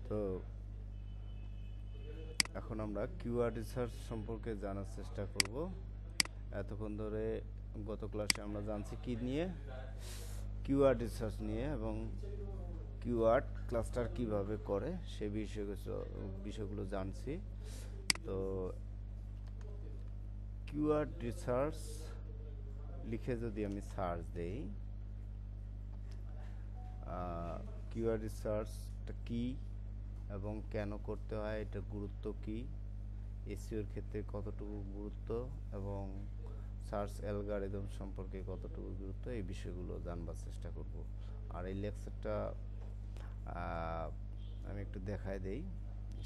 তো এখন আমরা কিওয়ার্ড রিসার্চ সম্পর্কে জানার চেষ্টা করব। এতক্ষণ ধরে গত ক্লাসে আমরা জানছি কি নিয়ে, কিওয়ার্ড রিসার্চ নিয়ে, এবং কিওয়ার্ড ক্লাস্টার কিভাবে করে সে বিষয়গুলো জানছি। তো কিওয়ার্ড রিসার্চ লিখে যদি আমি সার্চ দেই, কিওয়ার্ড রিসার্চটা কি এবং কেন করতে হয়, এটার গুরুত্ব কি, এসইওর ক্ষেত্রে কতটুকু গুরুত্ব এবং সার্চ অ্যালগরিদম সম্পর্কে কতটুকু গুরুত্ব, এই বিষয়গুলো জানবার চেষ্টা করব। আর এই লেকচারটা আমি একটু দেখায় দেই।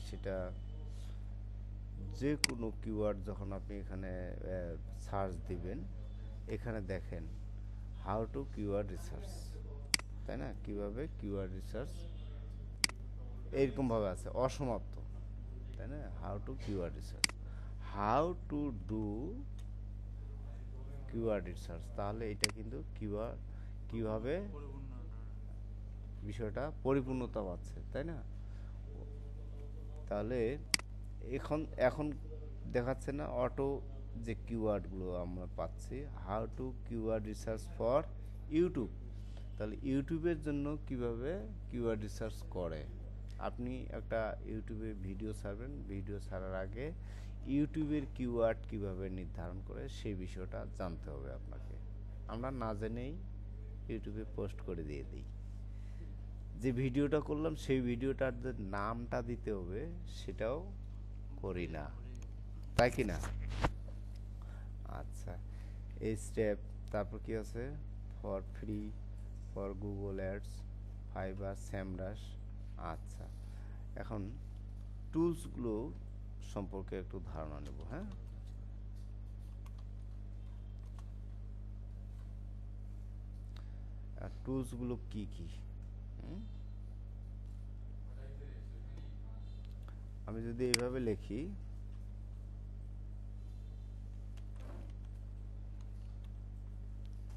সেটা যে কোনো কিওয়ার্ড যখন আপনি এখানে সার্চ দিবেন, এখানে দেখেন হাউ টু কিওয়ার্ড রিসার্চ, তাই না? কিভাবে কিওয়ার্ড রিসার্চ এইরকমভাবে আছে, অসমাপ্ত, তাই না? How to keyword research, how to do keyword research. তাহলে এটা কিন্তু কিভাবে বিষয়টা পরিপূর্ণতা পাচ্ছে, তাই না? তাহলে এখন দেখাচ্ছে না অটো যে কিওয়ার্ডগুলো আমরা পাচ্ছি, how to keyword research for YouTube. তাহলে ইউটিউবের জন্য কিভাবে কিওয়ার্ড রিসার্চ করে, আপনি একটা ইউটিউবে ভিডিও ছাড়বেন, ভিডিও ছাড়ার আগে ইউটিউবের কিওয়ার্ড কিভাবে নির্ধারণ করে সেই বিষয়টা জানতে হবে আপনাকে। আমরা না জেনেই ইউটিউবে পোস্ট করে দিয়ে দিই। যে ভিডিওটা করলাম সেই ভিডিওটার যে নামটা দিতে হবে সেটাও করি না, তাই কি না? আচ্ছা, এই স্টেপ। তারপর কি আছে? For free, for Google ads, Fiverr, SEMrush. আচ্ছা, এখন টুলসগুলো সম্পর্কে একটু ধারণা নেব। হ্যাঁ, টুলসগুলো কি কি? আমি যদি এইভাবে লিখি,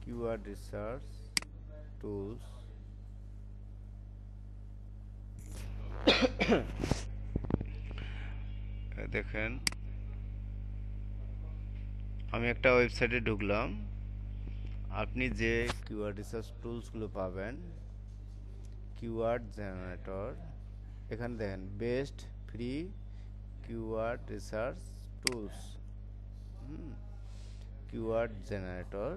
কিওয়ার্ড রিসার্চ টুলস, দেখেন আমি একটা ওয়েবসাইটে ঢুকলাম। আপনি যে কিওয়ার্ড রিসার্চ টুলসগুলো পাবেন, কিওয়ার্ড জেনারেটর, এখানে দেখেন best free keyword research tools, keyword generator,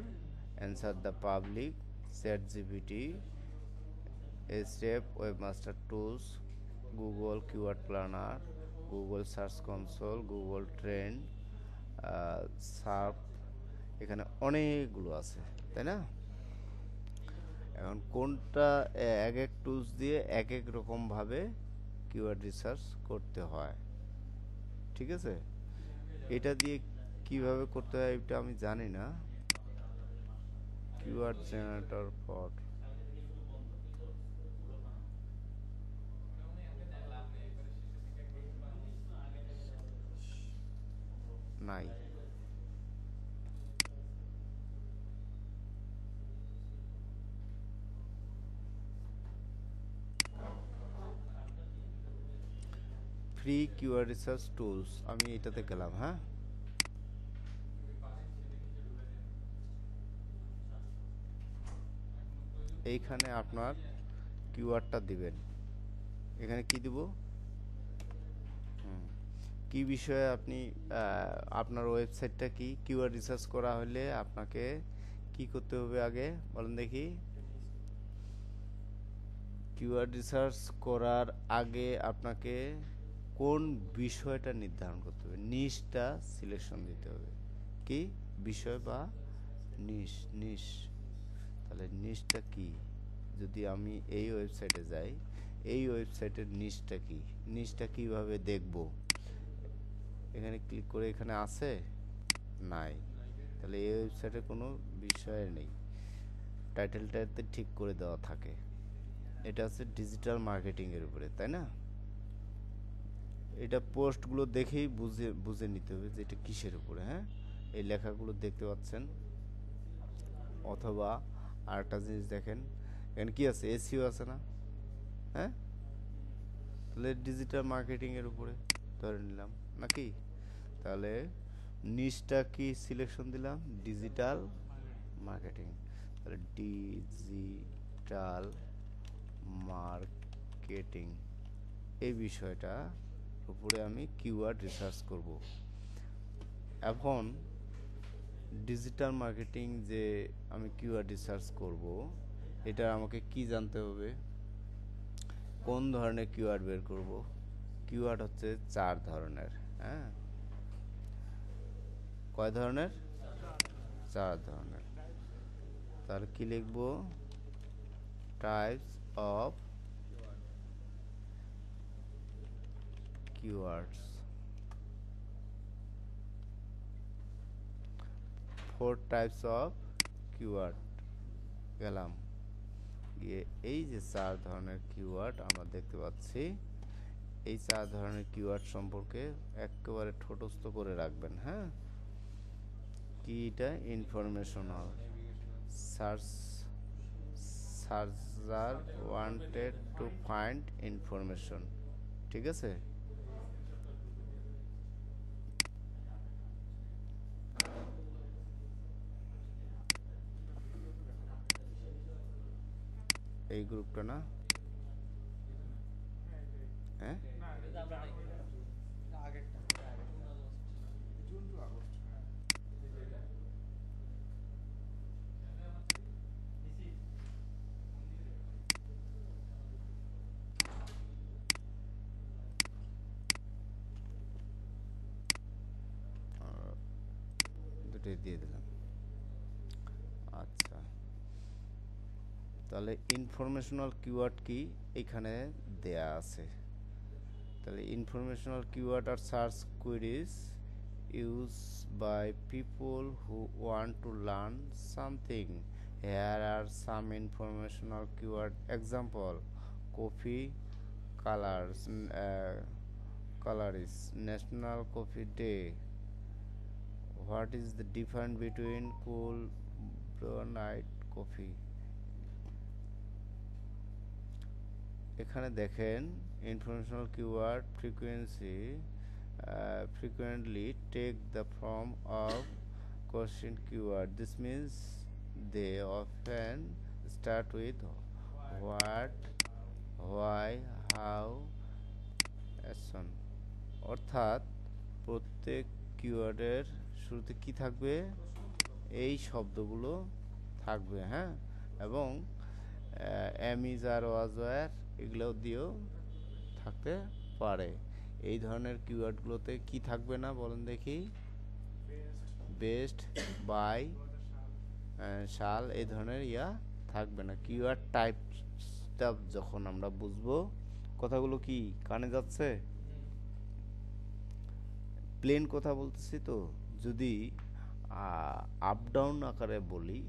answer the public, ChatGPT, এসরেপ, webmaster tools, Google keyword planner, Google search console, Google trend, surf, এখানে অনেকগুলো আছে, তাই না? এখন কোনটা এক এক টুলস দিয়ে এক এক রকমভাবে কিওয়ার্ড রিসার্চ করতে হয়, ঠিক আছে? এটা দিয়ে কিভাবে করতে হয় এটা আমি জানি না। কিওয়ার্ড জেনারেটর ফর নাই। ফ্রি কিওয়ার্ড রিসার্চ টুলস, আমি এটাতে গেলাম। হ্যাঁ, এইখানে আপনার কিওয়ার্ডটা দিবেন। এখানে কি দিব? কি বিষয়ে আপনি আপনার ওয়েবসাইটটা কি, কিওয়ার্ড রিসার্চ করা হলে আপনাকে কি করতে হবে আগে বলেন দেখি? কিওয়ার্ড রিসার্চ করার আগে আপনাকে কোন বিষয়টা নির্ধারণ করতে হবে, নিশটা সিলেকশন দিতে হবে। কি বিষয় বা নিশ? নিশ, তাহলে নিশটা কি? যদি আমি এই ওয়েবসাইটে যাই, এই ওয়েবসাইটের নিশটা কি, নিশটা কিভাবে দেখব? এখানে ক্লিক করে এখানে আছে নাই, তাহলে এই ওয়েবসাইটে কোনো বিষয় নেই, টাইটেলটাতে ঠিক করে দেওয়া থাকে। এটা হচ্ছে ডিজিটাল মার্কেটিং এর উপরে, তাই না? এটা পোস্টগুলো দেখেই বুঝে নিতে হবে যে এটা কিসের উপরে। হ্যাঁ, এই লেখাগুলো দেখতে পাচ্ছেন। অথবা আরেকটা জিনিস দেখেন, এখানে কি আছে, এসইও আছে না? হ্যাঁ, তাহলে ডিজিটাল মার্কেটিং এর উপরে ধরে নিলাম নাকি? তাহলে নিচটা কি সিলেকশন দিলাম, ডিজিটাল মার্কেটিং। তাহলে ডিজিটাল মার্কেটিং এই বিষয়টা উপরে আমি কিওয়ার্ড রিসার্চ করব। এখন ডিজিটাল মার্কেটিং যে আমি কিওয়ার্ড রিসার্চ করব, এটা আমাকে কি জানতে হবে, কোন ধরনের কিওয়ার্ড বের করব। কিওয়ার্ড হচ্ছে 4 ধরনের। হ্যাঁ, কয় ধরনের? 4 ধরনের। তাহলে কি লিখব, types of keywords, 4 types of keyword গেলাম গিয়ে এই যে 4 ধরনের কিওয়ার্ড আমরা দেখতে পাচ্ছি, এই 4 ধরনের কিওয়ার্ড সম্পর্কে একেবারে ঠোঁটস্থ করে রাখবেন। হ্যাঁ, কি এটা, informational, search, searcher wanted to find information. ঠিক আছে, এই গ্রুপটা না? হ্যাঁ, দুটোই দিয়ে দিলাম। আচ্ছা, তাহলে ইনফরমেশনাল কিওয়ার্ড কি এখানে দেয়া আছে। তাহলে ইনফরমেশনাল কিওয়ার্ড আর search queries use by people who want to learn something. Here are some informational keyword example, coffee colours, calories, national coffee day, what is the difference between cool brew night coffee. এখানে দেখেন informational keyword frequently take the form of question keyword. This means they often start with what, why, how, so on. অর্থাৎ প্রত্যেক কিওয়ার্ডের শুরুতে কি থাকবে, এই শব্দগুলো থাকবে। হ্যাঁ, এবং am is are was were এগুলো দিয়েও থাকতে পারে। এই ধরনের কিওয়ার্ডগুলোতে কি থাকবে না বলেন দেখি, বেস্ট, বাই, শাল, এই ধরনের থাকবে না। কিওয়ার্ড টাইপটা যখন আমরা বুঝবো, কথাগুলো কি কানে যাচ্ছে, প্লেন কথা বলতেছি তো, যদি আপ ডাউন আকারে বলি,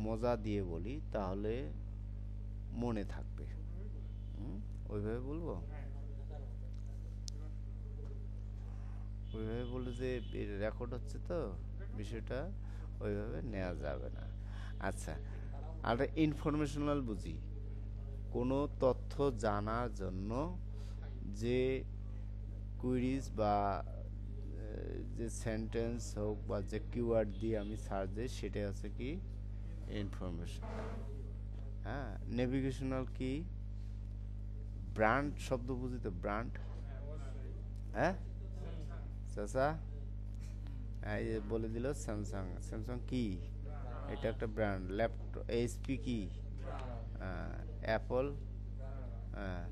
মজা দিয়ে বলি, তাহলে মনে থাকবে। ওইভাবে বলবো, ওইভাবে বলে যে রেকর্ড হচ্ছে তো, বিষয়টা ওইভাবে নেওয়া যাবে না। আচ্ছা, আর ইনফরমেশনাল বুঝি, কোনো তথ্য জানার জন্য যে কুইরিজ বা যে সেন্টেন্স হোক বা যে কিওয়ার্ড দিয়ে আমি সার্চ দিই, সেটা হচ্ছে কি, ইনফরমেশন। হ্যাঁ, নেভিগেশনাল কি, ব্র্যান্ড শব্দ বুঝি তো, ব্র্যান্ড। হ্যাঁ চাচা, এই যে বলে দিল স্যামসাং, স্যামসাং কি, এটা একটা ব্র্যান্ড। ল্যাপটপ, এইচপি কি, অ্যাপল। হ্যাঁ,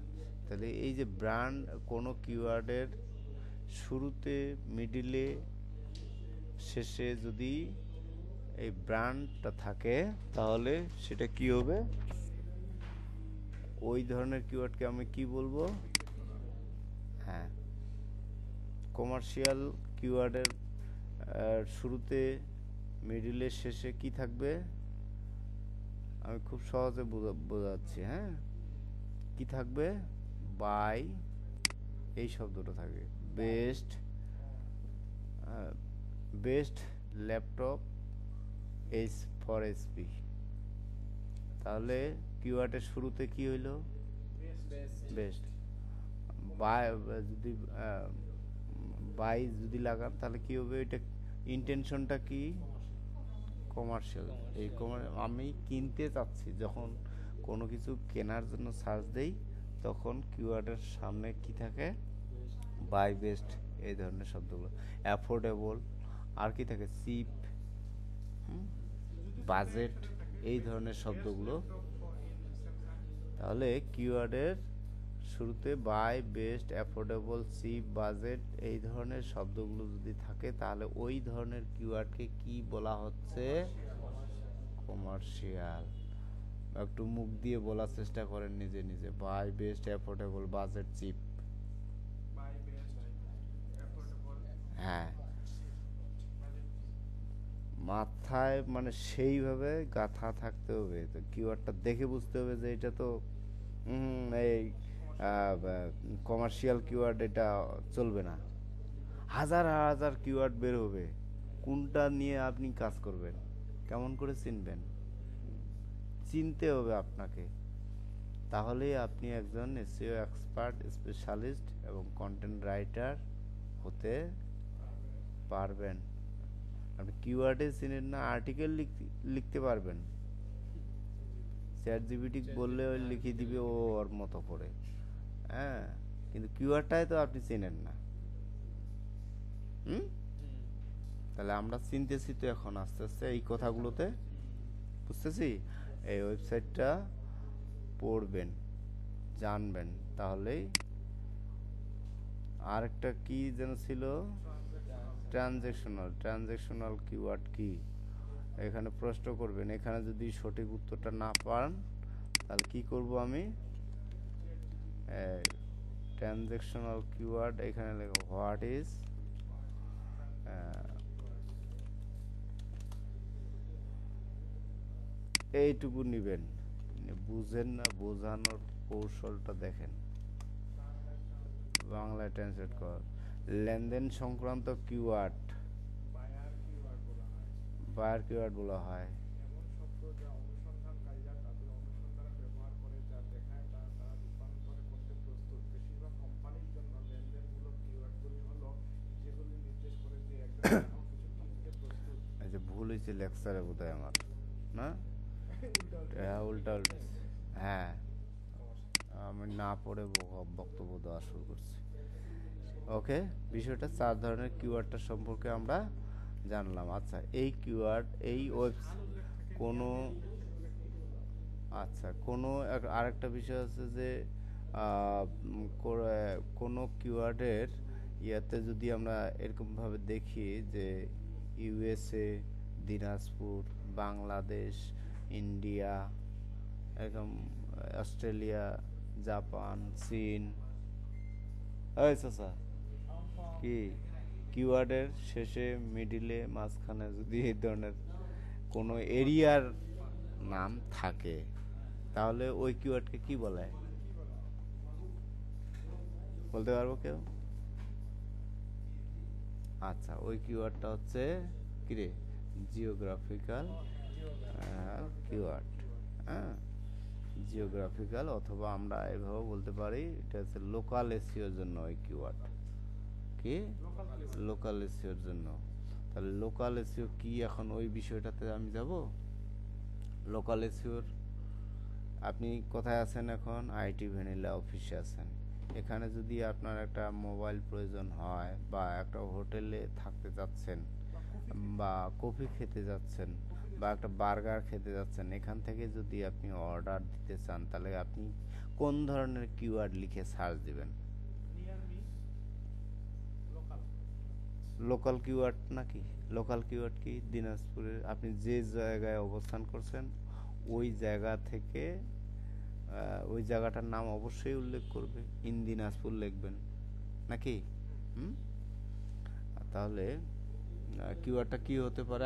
তাহলে এই যে ব্র্যান্ড, কোনো কিওয়ার্ডের শুরুতে, মিডিলে, শেষে যদি এই ব্র্যান্ডটা থাকে, তাহলে সেটা কি হবে, ওই ধরনের কিওয়ার্ডকে আমি কি বলবো। হ্যাঁ, কমার্শিয়াল কিওয়ার্ডের শুরুতে, মিডিলের শেষে কি থাকবে, আমি খুব সহজে বোঝাচ্ছি। হ্যাঁ, কি থাকবে, বাই, এই শব্দটা থাকবে। Best, best laptop, H for HP. তাহলে কিওয়ার্ডের শুরুতে কি হইলো? বেস্ট। বাই যদি বাই যদি লাগান তাহলে কি হবে? এটা ইন্টেনশনটা কি? কমার্শিয়াল। এই আমি কিনতে চাচ্ছি, যখন কোনো কিছু কেনার জন্য সার্চ দেই তখন কিওয়ার্ডের সামনে কি থাকে? বাই, বেস্ট, এই ধরনের শব্দগুলো। অ্যাফোর্ডেবল, আর কি থাকে? চিপ, বাজেট, এই ধরনের শব্দগুলো। তাহলে কিওয়ার্ডের শুরুতে buy, best, affordable, cheap, budget এই ধরনের শব্দগুলো যদি থাকে তাহলে ওই ধরনের কিওয়ার্ডকে কি বলা হচ্ছে? কমার্শিয়াল। একটু মুখ দিয়ে বলার চেষ্টা করেন নিজে নিজে। Buy, best, affordable, budget, cheap. হ্যাঁ, মাথায় মানে সেইভাবে গাঁথা থাকতে হবে। তো কিওয়ার্ডটা দেখে বুঝতে হবে যে এটা তো এই কমার্শিয়াল কিওয়ার্ড, এটা চলবে না। হাজার হাজার কিওয়ার্ড বের হবে, কোনটা নিয়ে আপনি কাজ করবেন? কেমন করে চিনবেন? চিনতে হবে আপনাকে, তাহলেই আপনি একজন এসইও এক্সপার্ট, স্পেশালিস্ট এবং কন্টেন্ট রাইটার হতে পারবেন। আপনি কিওয়ার্ডে চিনেন না, আর্টিকেল লিখতে পারবেন, চ্যাট জিপিটি বললে ওই লিখে দিবে ও ওর মতো করে। হ্যাঁ, কিন্তু কিওয়ার্ডটাই তো আপনি চেনেন না। তাহলে আমরা চিনতেছি তো এখন আস্তে আস্তে এই কথাগুলোতে, বুঝতেছি। এই ওয়েবসাইটটা পড়বেন, জানবেন, তাহলেই। আরেকটা কি যেন ছিল? ট্রানজ্যাকশনাল কিওয়ার্ড কি? এখানে প্রশ্ন করবেন, এখানে যদি সঠিক উত্তরটা না পান তাহলে কি করব আমি? ট্রানজ্যাকশনাল কিওয়ার্ড এখানে লেখো হোয়াট ইজ এইটুকু নিবেন, বুঝেন না, বোঝানোর কৌশলটা দেখেন। বাংলায় ট্রান্সলেট কর। লেনদেন সংক্রান্ত কিওয়ার্ড বায়ার কিওয়ার্ড বলা হয়। এই যে ভুল হয়েছে লেকচারে বোধহয় আমার, না? হ্যাঁ, উল্টা উল্টা। হ্যাঁ, আমি না পড়ে বক্তব্য দেওয়া শুরু করছি। ওকে, বিষয়টা 4 ধরনের কিওয়ার্ডটা সম্পর্কে আমরা জানলাম। আচ্ছা, এই কিওয়ার্ড এই কোনো আচ্ছা কোনো আরেকটা বিষয় আছে যে কোনো কিওয়ার্ডের ইয়াতে যদি আমরা এরকমভাবে দেখি যে ইউএসএ, দিনাজপুর, বাংলাদেশ, ইন্ডিয়া, এরকম অস্ট্রেলিয়া, জাপান, চীন, চাচা কি কিওয়ার্ডের শেষে, মিডিলে, মাঝখানে যদি এই ধরনের কোনো এরিয়ার নাম থাকে তাহলে ওই কিওয়ার্ডকে কি বলে? বলতে পারবো কেউ? আচ্ছা, ওই কিওয়ার্ডটা হচ্ছে কিরে? Geographical keyword. হ্যাঁ, জিওগ্রাফিক্যাল, অথবা আমরা এভাবে বলতে পারি এটা হচ্ছে লোকাল এসইওর জন্য ওই কিওয়ার্ড। কি? লোকাল এসইওর জন্য। তাহলে লোকাল এসইও কি, এখন ওই বিষয়টাতে আমি যাব। লোকাল এসইওর, আপনি কোথায় আছেন এখন? আইটি ভ্যানিলা অফিসে আছেন। এখানে যদি আপনার একটা মোবাইল প্রয়োজন হয়, বা একটা হোটেলে থাকতে যাচ্ছেন, বা কফি খেতে যাচ্ছেন, বা একটা বার্গার খেতে যাচ্ছেন, এখান থেকে যদি আপনি অর্ডার দিতে চান তাহলে আপনি কোন ধরনের কিওয়ার্ড লিখে সার্চ দিবেন? লোকাল কিওয়ার্ড নাকি? লোকাল কিওয়ার্ড কি? দিনাজপুরের, আপনি যে জায়গায় অবস্থান করছেন ওই জায়গা থেকে ওই জায়গাটার নাম অবশ্যই উল্লেখ করবে, ইন দিনাজপুর লিখবেন নাকি? তাহলে কিওয়ার্ডটা কি হতে পারে?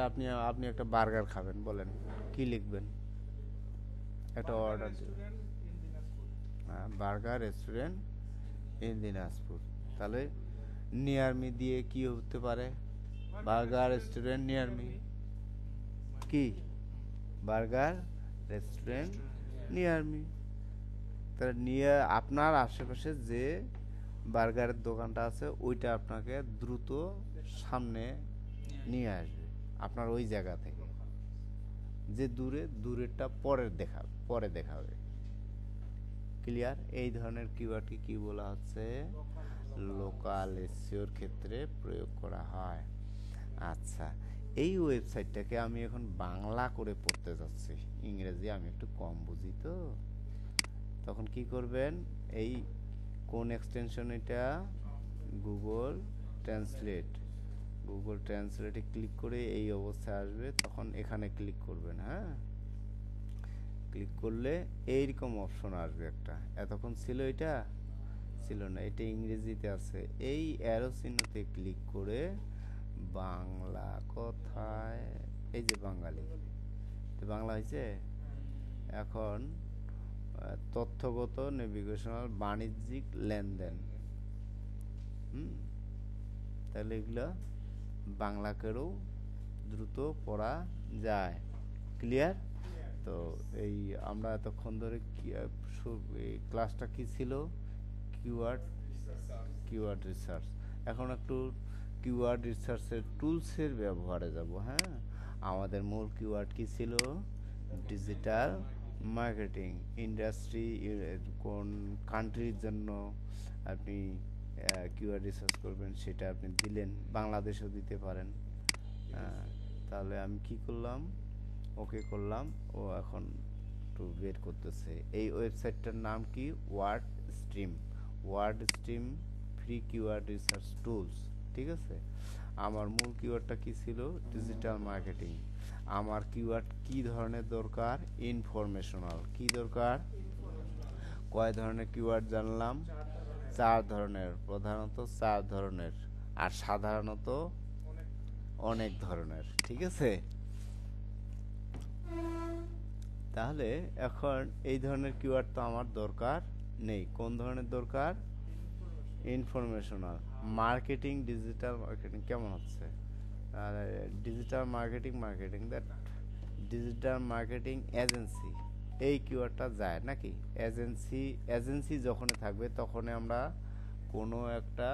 আপনি একটা বার্গার খাবেন, বলেন কি লিখবেন? একটা অর্ডার দিবেন, বার্গার রেস্টুরেন্ট ইন দিনাজপুর। তাহলে নিয়ার মি দিয়ে কি হতে পারে? বার্গার রেস্টুরেন্ট নিয়ার মি, কি? বার্গার রেস্টুরেন্ট নিয়ার মি, তাহলে নিয়ে আপনার আশেপাশে যে বার্গারের দোকানটা আছে ওইটা আপনাকে দ্রুত সামনে নিয়ে আসবে আপনার ওই জায়গা থেকে। যে দূরেরটা পরে দেখাবে। ক্লিয়ার? এই ধরনের কিওয়ার্ডকে কি বলা হচ্ছে? লোকাল এসইওর ক্ষেত্রে প্রয়োগ করা হয়। আচ্ছা, এই ওয়েবসাইটটাকে আমি এখন বাংলা করে পড়তে যাচ্ছি, ইংরেজি আমি একটু কম বুঝি তো। তখন কি করবেন? এই কোন এক্সটেনশন এটা? Google translate. গুগল ট্রান্সলেটে ক্লিক করে এই অবস্থায় আসবে, তখন এখানে ক্লিক করবেন। হ্যাঁ, ক্লিক করলে এইরকম অপশন আসবে একটা। এতক্ষণ ছিল এটা? ছিল না, এটা ইংরেজিতে আছে। এই অ্যারো চিহ্নতে ক্লিক করে বাংলা কোথায়? এই যে বাঙালি, বাংলা হয়েছে। এখন তথ্যগত নেভিগেশনাল বাণিজ্যিক লেনদেন, তাহলে এগুলো বাংলাকেও দ্রুত পড়া যায়। ক্লিয়ার? তো এই আমরা এতক্ষণ ধরে এই ক্লাসটা কি ছিল? Keyword keyword research. এখন একটু কিওয়ার্ড রিসার্চের টুলসের ব্যবহারে যাব। হ্যাঁ, আমাদের মূল কিওয়ার্ড কি ছিল? Digital marketing. ইন্ডাস্ট্রি, কোন কান্ট্রির জন্য আপনি কিওয়ার্ড রিসার্চ করবেন সেটা আপনি দিলেন, বাংলাদেশেও দিতে পারেন। তাহলে আমি কি করলাম? ওকে করলাম। ও এখন একটু বের করতেছে। এই ওয়েবসাইটটার নাম কি? WordStream free keyword research tools. ঠিক আছে? আমার মূল কিওয়ার্ডটা কি ছিল? Digital marketing. আমার কিওয়ার্ড কি ধরনের দরকার? ইনফরমেশনাল। কি দরকার? কয় ধরনের কিওয়ার্ড জানলাম? 4 ধরনের, প্রধানত 4 ধরনের, আর সাধারণত অনেক ধরনের। ঠিক আছে? তাহলে এখন এই ধরনের কিওয়ার্ড তো আমার দরকার নেই। কোন ধরনের দরকার? ইনফরমেশনাল। মার্কেটিং, ডিজিটাল মার্কেটিং কেমন হচ্ছে? Digital marketing that digital marketing agency, এই কিওয়ার্ডটা যায় নাকি? এজেন্সি যখনই থাকবে তখনই আমরা কোনো একটা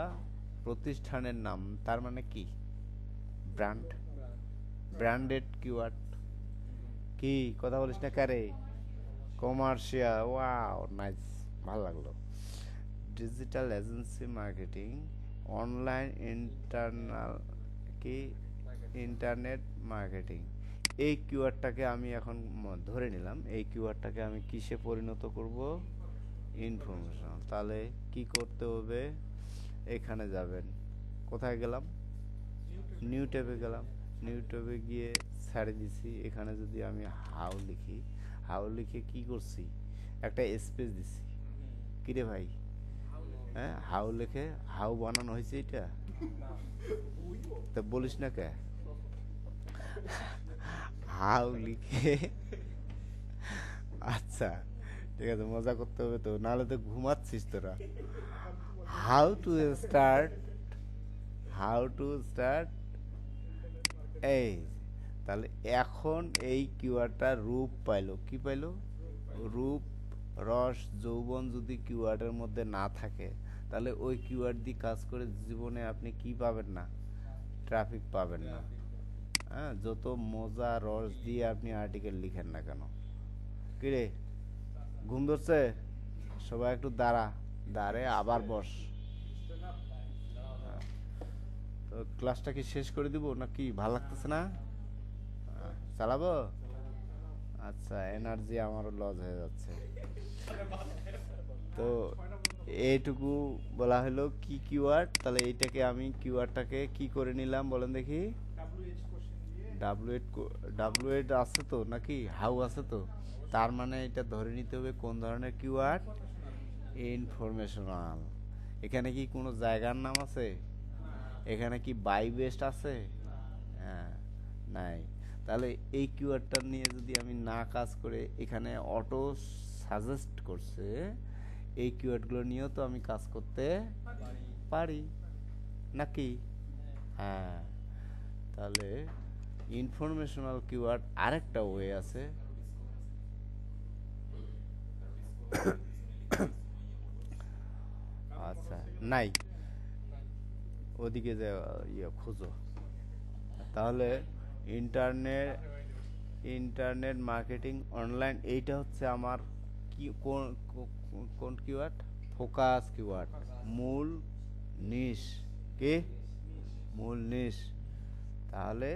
প্রতিষ্ঠানের নাম, তার মানে কি? Branded keyword. কি কথা বলিস না কারে? কমার্শিয়াল। ওয়াও, নাইস, ভালো লাগলো। ডিজিটাল এজেন্সি মার্কেটিং, অনলাইন কি ইন্টারনেট মার্কেটিং। এই কিওয়ার্ডটাকে আমি এখন ধরে নিলাম, এই কিওয়ার্ডটাকে আমি কিসে পরিণত করব? ইনফরমেশন। তাহলে কি করতে হবে? এখানে যাবেন। কোথায় গেলাম? নিউ ট্যাবে গেলাম। নিউ ট্যাবে গিয়ে ছেড়ে দিছি। এখানে যদি আমি হাউ লিখে কি করছি? একটা স্পেস দিছি। কিরে ভাই? হ্যাঁ, হাউ লিখে হাউ বানানো হয়েছে এটা? তা বলিস না কে? হাউ লিখে, আচ্ছা ঠিক আছে, মজা করতে হবে তো, নাহলে তো ঘুমাচ্ছিস তোরা। How to start how to start, এই তাহলে এখন এই কিওয়ার্ডটা রূপ পাইলো। কি পাইলো? রূপ, রস, যৌবন যদি কিওয়ার্ডের মধ্যে না থাকে তাহলে ওই কিওয়ার্ড দিয়ে কাজ করে জীবনে আপনি কি পাবেন না? ট্রাফিক পাবেন না। হ্যাঁ, যত মজা রস দিয়ে আপনি আর্টিকেল লিখেন না কেন। কিরে, ঘুম ধরছে? সবাই একটু দাঁড়ে আবার বস। তো ক্লাসটা কি শেষ করে দিব নাকি? ভাল লাগতেছে না? চালাবো? আচ্ছা, এনার্জি আমারও লস হয়ে যাচ্ছে। তো এইটুকু বলা হলো কি কিওয়ার্ড। তাহলে এইটাকে আমি কিওয়ার্ডটাকে কি করে নিলাম বলেন দেখি? ডাব্লু এইট আছে তো নাকি? হাউ আছে তো, তার মানে এটা ধরে নিতে হবে কোন ধরনের কিওয়ার্ড? ইনফরমেশনাল। এখানে কি কোনো জায়গার নাম আছে? এখানে কি বাই বেস্ট আছে? হ্যাঁ, নাই। তাহলে এই কিওয়ার্ডটা নিয়ে যদি আমি না কাজ করে, এখানে অটো সাজেস্ট করছে এই কিওয়ার্ডগুলো নিয়েও তো আমি কাজ করতে পারি নাকি? হ্যাঁ, তাহলে ইনফরমেশনাল কিওয়ার্ড আরেকটা ওয়ে আছে। নাই, ওদিকে যে খুঁজো। তাহলে ইন্টারনেট ইন্টারনেট মার্কেটিং অনলাইন, এইটা হচ্ছে আমার কি কোন কোন কিওয়ার্ড, ফোকাস কিওয়ার্ড, মূল নিশ, কে মূল নিশ। তাহলে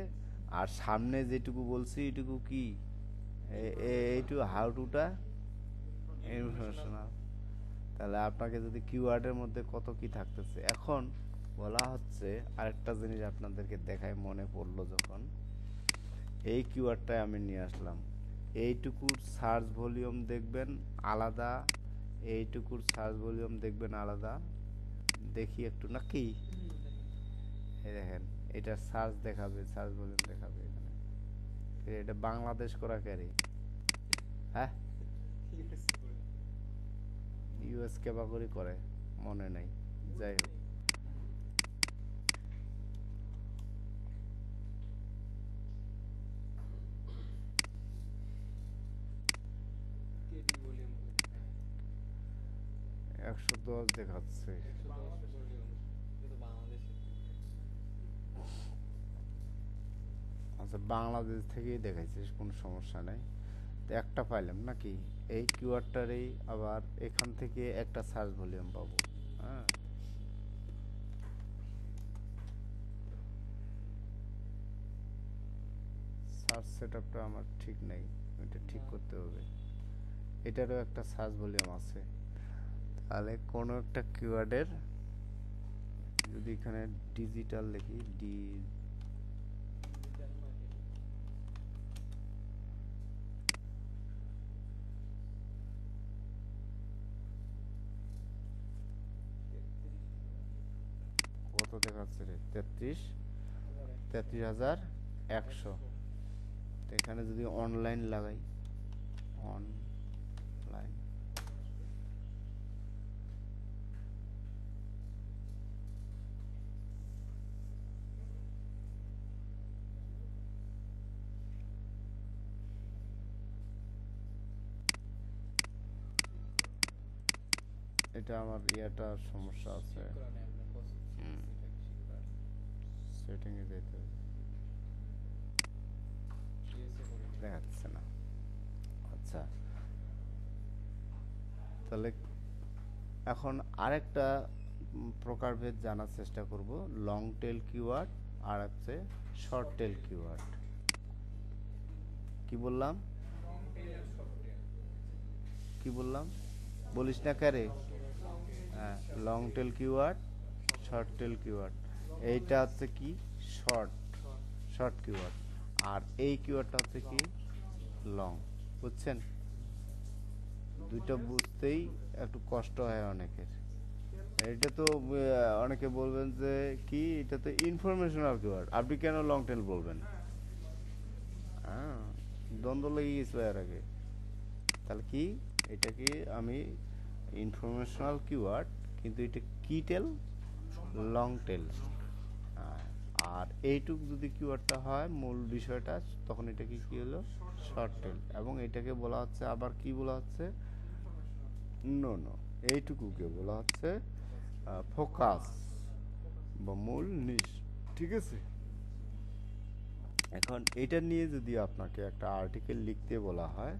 আর সামনে যেটুকু বলছি এটুকু কি, এইটুকু হাউ টুটা ইনফরমেশনাল। তাহলে আপনাকে যদি কিওয়ার্ডের মধ্যে কত কি থাকতেছে, এখন বলা হচ্ছে আরেকটা জিনিস আপনাদেরকে দেখায়, মনে পড়লো যখন এই কিওয়ার্ডটাই আমি নিয়ে আসলাম। এইটুকুর সার্চ ভলিউম দেখবেন আলাদা, এইটুকুর সার্চ ভলিউম দেখবেন আলাদা। দেখি একটু নাকি, এই দেখেন এটার সার্চ দেখাবে, সার্চ ভলিউম দেখাবে এখানে। এটা বাংলাদেশ করা ক্যারি, হ্যাঁ ইউএস ক্যাবাগরি করে মনে নাই, যাই হোক। একশো 10 দেখাচ্ছে। আচ্ছা বাংলাদেশ থেকেই দেখাইছে, কোনো সমস্যা নাই। তো একটা পাইলাম নাকি, এই কিওয়ার্ডটারই আবার এখান থেকে একটা সার্চ ভলিউম পাবো। হ্যাঁ, সার্চ সেটআপটা আমার ঠিক নেই, এটা ঠিক করতে হবে। এটারও একটা সার্চ ভলিউম আছে। তাহলে কোনো একটা কিওয়ার্ডের যদি এখানে ডিজিটাল লিখি, কত দেখাচ্ছে রে, 33,100। এখানে যদি অনলাইন লাগাই, অনলাইন, এটা আমার ইয়েটার সমস্যা আছে, সেটিং এ যেতে হবে, দেখাচ্ছে না। আচ্ছা, তাহলে এখন আরেকটা প্রকারভেদ জানার চেষ্টা করব, লং টেল কিওয়ার্ড আর হচ্ছে শর্ট টেল কিওয়ার্ড। কি বললাম, কি বললাম বলিস না কারে? হ্যাঁ, long tail keyword, short tail keyword. এইটা হচ্ছে কি শর্ট, শর্ট কিওয়ার্ড, আর এই কিওয়ার্ডটা হচ্ছে কি লং। বুঝছেন? দুইটা বুঝতেই একটু কষ্ট হয় অনেকের। এটা তো অনেকে বলবেন যে কি এটা তো ইনফরমেশনাল কিওয়ার্ড, আপনি কেন লং টেল বলবেন? হ্যাঁ, দ্বন্দ্ব লেগে গেছিল এর আগে। তাহলে কি, এটা কি আমি ইনফরমেশনাল কিওয়ার্ড, কিন্তু এটা কি টেল, লং টেল। আর এইটুক যদি কিওয়ার্ডটা হয় মূল বিষয়টা, তখন এটা কি কি হলো, শর্ট টেল। এবং এটাকে বলা হচ্ছে আবার কি বলা হচ্ছে, নো নো, এইটুকুকে বলা হচ্ছে ফোকাস বা মূল নিশ। ঠিক আছে, এখন এটা নিয়ে যদি আপনাকে একটা আর্টিকেল লিখতে বলা হয়,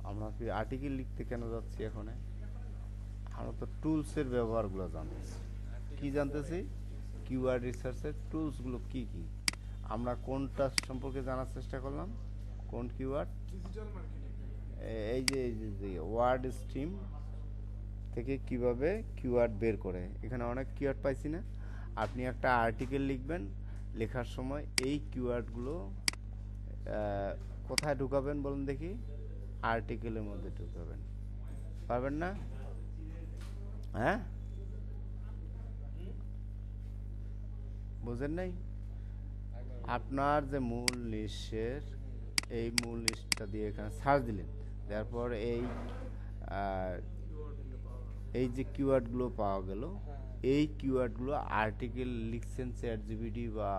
আমরা কি আর্টিকেল লিখতে কেন যাচ্ছি এখানে, আমরা তো টুলসের ব্যবহারগুলো জানতেছি। কি জানতেছি, কিওয়ার্ড রিসার্চের টুলসগুলো কি কি, আমরা কোনটা সম্পর্কে জানার চেষ্টা করলাম, কোন কিওয়ার্ড, এই যে ওয়ার্ড স্ট্রিম থেকে কিভাবে কিওয়ার্ড বের করে। এখানে অনেক কিওয়ার্ড পাইছি না, আপনি একটা আর্টিকেল লিখবেন, লেখার সময় এই কিওয়ার্ডগুলো কোথায় ঢুকাবেন বলুন দেখি, আর্টিকেলের মধ্যে ঢুকাবেন, পারবেন না? হ্যাঁ, বুঝেন নাই? আপনার যে মূল লিস্টের, এই মূল লিস্টটা দিয়ে এখানে সার্চ দিলেন, তারপর এই যে কিওয়ার্ডগুলো পাওয়া গেল, এই কিওয়ার্ডগুলো আর্টিকেল লিখছেন চ্যাট জিপিটি বা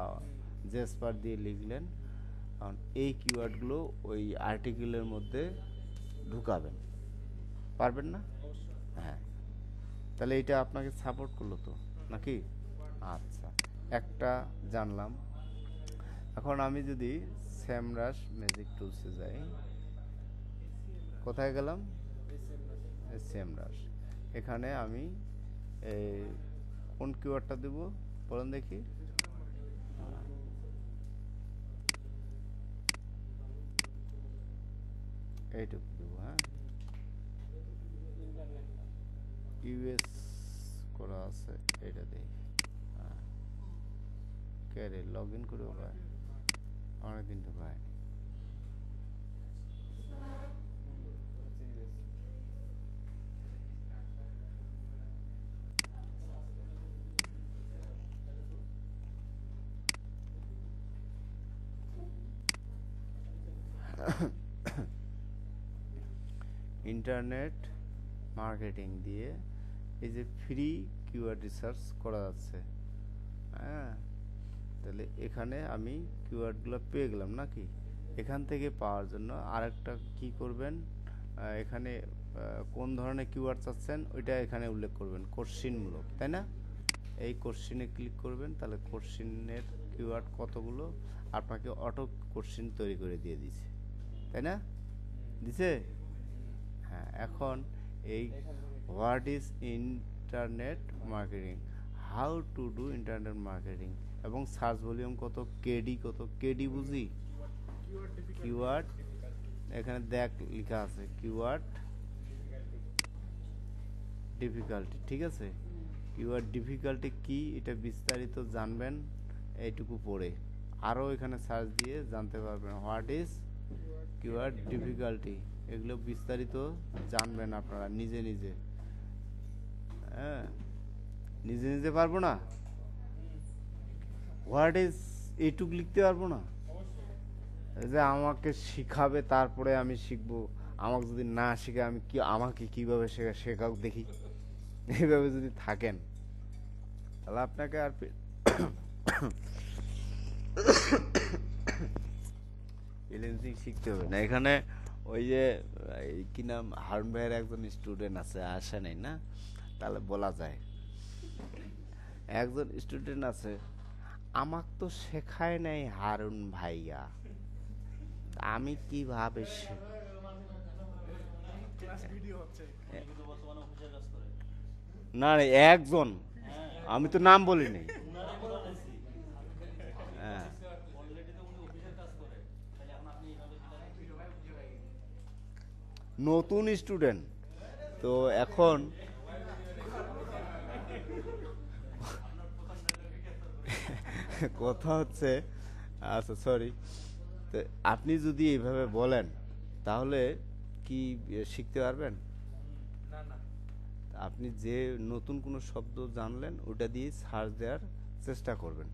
জেসপার দিয়ে লিখলেন, কারণ এই কিওয়ার্ডগুলো ওই আর্টিকেলের মধ্যে ঢুকাবেন, পারবেন না? হ্যাঁ, তাহলে এটা আপনাকে সাপোর্ট করলো তো নাকি? আচ্ছা, একটা জানলাম। এখন আমি যদি স্যামরাশ ম্যাজিক টুলসে যাই, কোথায় গেলাম? স্যামরাশ। এখানে আমি এই কোন কিওয়ার্ডটা দেব বলেন দেখি? এইটুকু দেবো, হ্যাঁ। ইউএস করা আছে, এটা দিই। হ্যাঁ, কে রে লগ ইন করে ভাই, অনেকদিন তো ভাই। ইন্টারনেট মার্কেটিং দিয়ে এই যে ফ্রি কিওয়ার্ড রিসার্চ করা যাচ্ছে, হ্যাঁ। তাহলে এখানে আমি কিওয়ার্ডগুলো পেয়ে গেলাম নাকি? এখান থেকে পাওয়ার জন্য আরেকটা কি করবেন, এখানে কোন ধরনের কিওয়ার্ড চাচ্ছেন ওইটা এখানে উল্লেখ করবেন, কোশ্চিনমূলক, তাই না? এই কোশ্চিনে ক্লিক করবেন, তাহলে কোশ্চিনের কিওয়ার্ড কতগুলো আপনাকে অটো কোশ্চিন তৈরি করে দিয়ে দিছে, তাই না? দিছে? হ্যাঁ। এখন এই what is internet marketing, how to do internet marketing, এবং সার্চ ভলিউম কত, কেডি কত, কেডি বুঝি কিওয়ার্ড, এখানে দেখ লেখা আছে কিওয়ার্ড ডিফিকাল্টি, ঠিক আছে? কিওয়ার্ড ডিফিকাল্টি কি এটা বিস্তারিত জানবেন এইটুকু পড়ে, আরও এখানে সার্চ দিয়ে জানতে পারবেন হোয়াট ইজ কিওয়ার্ড ডিফিকাল্টি, এগুলো বিস্তারিত জানবেন আপনারা নিজে নিজে, হ্যাঁ। নিজে নিজে পারবো না, হোয়াট ইজ এইটুক লিখতে পারবো না, যে আমাকে শিখাবে তারপরে আমি শিখবো, আমাকে যদি না শিখে আমি কি, আমাকে কিভাবে শেখাও দেখি, এইভাবে যদি থাকেন তাহলে আপনাকে আর ফ্রিল্যান্সিং শিখতে হবে না। এখানে ওই যে কি নাম, হারুন ভাইয়ের একজন স্টুডেন্ট আছে, আসে নাই না, তাহলে বলা যায় একজন স্টুডেন্ট আছে, আমাক তো শেখায় নাই হারুন ভাইয়া, আমি কিভাবে না রে, একজন, আমি তো নাম বলিনি, হ্যাঁ। নতুন স্টুডেন্ট তো এখন কথা হচ্ছে, আচ্ছা সরি, তো আপনি যদি এইভাবে বলেন তাহলে কি শিখতে পারবেন? আপনি যে নতুন কোনো শব্দ জানলেন ওটা দিয়ে সার্চ দেওয়ার চেষ্টা করবেন।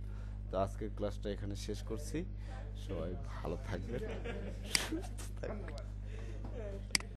তো আজকের ক্লাসটা এখানে শেষ করছি, সবাই ভালো থাকবেন, সুস্থ থাকবেন।